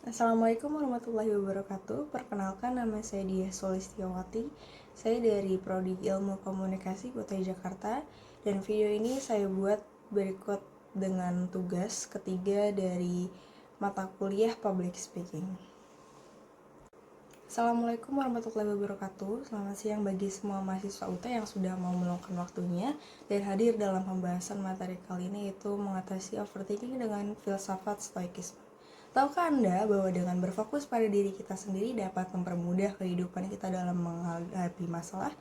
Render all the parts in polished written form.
Assalamualaikum warahmatullahi wabarakatuh. Perkenalkan, nama saya Diah Solistiawati. Saya dari Prodi Ilmu Komunikasi UTI Jakarta. Dan video ini saya buat berikut dengan tugas ketiga dari mata kuliah Public Speaking. Assalamualaikum warahmatullahi wabarakatuh. Selamat siang bagi semua mahasiswa UT yang sudah mau meluangkan waktunya dan hadir dalam pembahasan materi kali ini, yaitu mengatasi overthinking dengan filsafat stoikisme. Tahukah Anda bahwa dengan berfokus pada diri kita sendiri dapat mempermudah kehidupan kita dalam menghadapi masalah?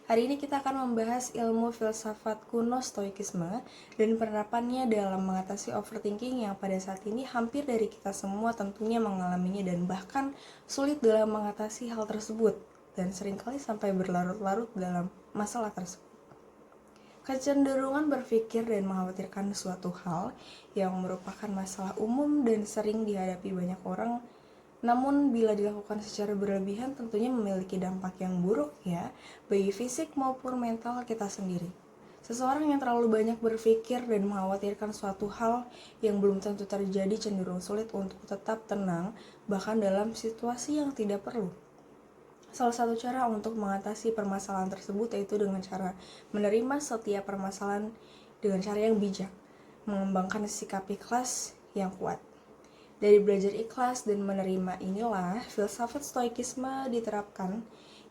Hari ini kita akan membahas ilmu filsafat kuno stoikisme dan penerapannya dalam mengatasi overthinking yang pada saat ini hampir dari kita semua tentunya mengalaminya dan bahkan sulit dalam mengatasi hal tersebut dan seringkali sampai berlarut-larut dalam masalah tersebut. Kecenderungan berpikir dan mengkhawatirkan suatu hal yang merupakan masalah umum dan sering dihadapi banyak orang, namun bila dilakukan secara berlebihan tentunya memiliki dampak yang buruk ya, bagi fisik maupun mental kita sendiri. Seseorang yang terlalu banyak berpikir dan mengkhawatirkan suatu hal yang belum tentu terjadi cenderung sulit untuk tetap tenang, bahkan dalam situasi yang tidak perlu. Salah satu cara untuk mengatasi permasalahan tersebut yaitu dengan cara menerima setiap permasalahan dengan cara yang bijak, mengembangkan sikap ikhlas yang kuat. Dari belajar ikhlas dan menerima inilah filsafat stoikisme diterapkan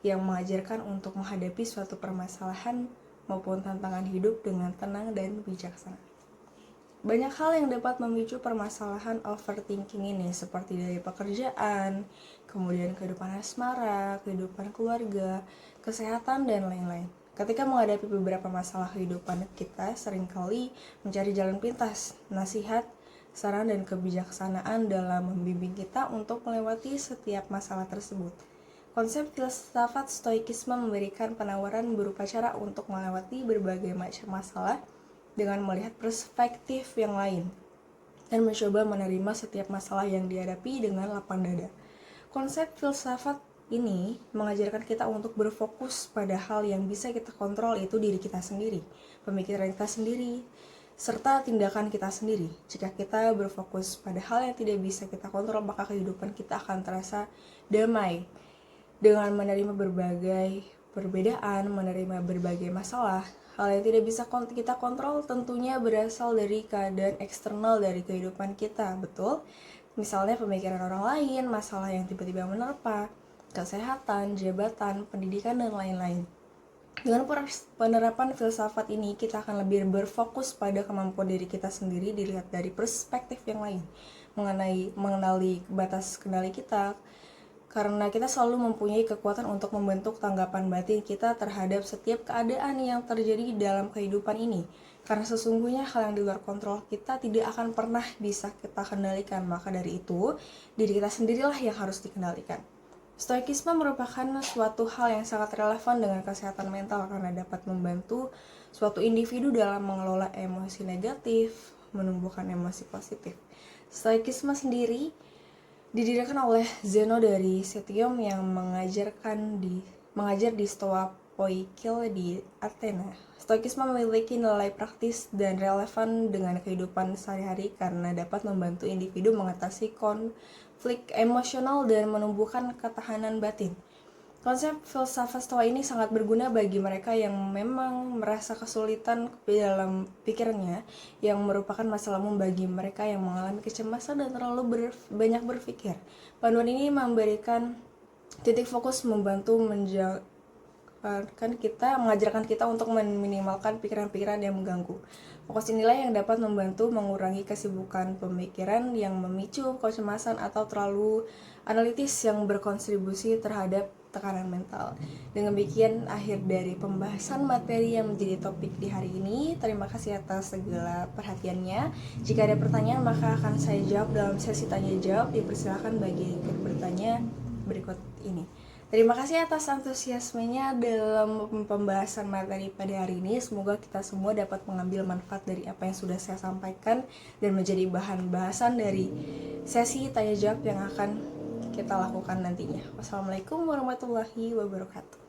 yang mengajarkan untuk menghadapi suatu permasalahan maupun tantangan hidup dengan tenang dan bijaksana. Banyak hal yang dapat memicu permasalahan overthinking ini, seperti dari pekerjaan, kemudian kehidupan asmara, kehidupan keluarga, kesehatan, dan lain-lain. Ketika menghadapi beberapa masalah kehidupan kita, seringkali mencari jalan pintas, nasihat, saran, dan kebijaksanaan dalam membimbing kita untuk melewati setiap masalah tersebut. Konsep filsafat stoikisme memberikan penawaran berupa cara untuk melewati berbagai macam masalah dengan melihat perspektif yang lain dan mencoba menerima setiap masalah yang dihadapi dengan lapang dada. Konsep filsafat ini mengajarkan kita untuk berfokus pada hal yang bisa kita kontrol, yaitu diri kita sendiri, pemikiran kita sendiri, serta tindakan kita sendiri. Jika kita berfokus pada hal yang tidak bisa kita kontrol, maka kehidupan kita akan terasa damai dengan menerima berbagai perbedaan, menerima berbagai masalah. Hal yang tidak bisa kita kontrol tentunya berasal dari keadaan eksternal dari kehidupan kita, betul? Misalnya pemikiran orang lain, masalah yang tiba-tiba menerpa, kesehatan, jabatan, pendidikan, dan lain-lain. Dengan penerapan filsafat ini, kita akan lebih berfokus pada kemampuan diri kita sendiri dilihat dari perspektif yang lain, mengenali batas kendali kita, karena kita selalu mempunyai kekuatan untuk membentuk tanggapan batin kita terhadap setiap keadaan yang terjadi dalam kehidupan ini. Karena sesungguhnya hal yang di luar kontrol kita tidak akan pernah bisa kita kendalikan, maka dari itu, diri kita sendirilah yang harus dikendalikan. Stoikisme merupakan suatu hal yang sangat relevan dengan kesehatan mental karena dapat membantu suatu individu dalam mengelola emosi negatif, menumbuhkan emosi positif. Stoikisme sendiri didirikan oleh Zeno dari Citium yang mengajar di Stoa Poikile di Athena. Stoikisme memiliki nilai praktis dan relevan dengan kehidupan sehari-hari karena dapat membantu individu mengatasi konflik emosional dan menumbuhkan ketahanan batin. Konsep filsafat Stoa ini sangat berguna bagi mereka yang memang merasa kesulitan dalam pikirannya, yang merupakan masalah umum bagi mereka yang mengalami kecemasan dan terlalu banyak berpikir. Panduan ini memberikan titik fokus, membantu mengajarkan kita untuk meminimalkan pikiran-pikiran yang mengganggu. Fokus inilah yang dapat membantu mengurangi kesibukan pemikiran yang memicu kecemasan atau terlalu analitis yang berkontribusi terhadap tekanan mental. Dengan demikian akhir dari pembahasan materi yang menjadi topik di hari ini. Terima kasih atas segala perhatiannya. Jika ada pertanyaan maka akan saya jawab dalam sesi tanya jawab. Dipersilakan bagi yang bertanya berikut ini. Terima kasih atas antusiasmenya dalam pembahasan materi pada hari ini. Semoga kita semua dapat mengambil manfaat dari apa yang sudah saya sampaikan dan menjadi bahan bahasan dari sesi tanya jawab yang akan kita lakukan nantinya. Wassalamualaikum warahmatullahi wabarakatuh.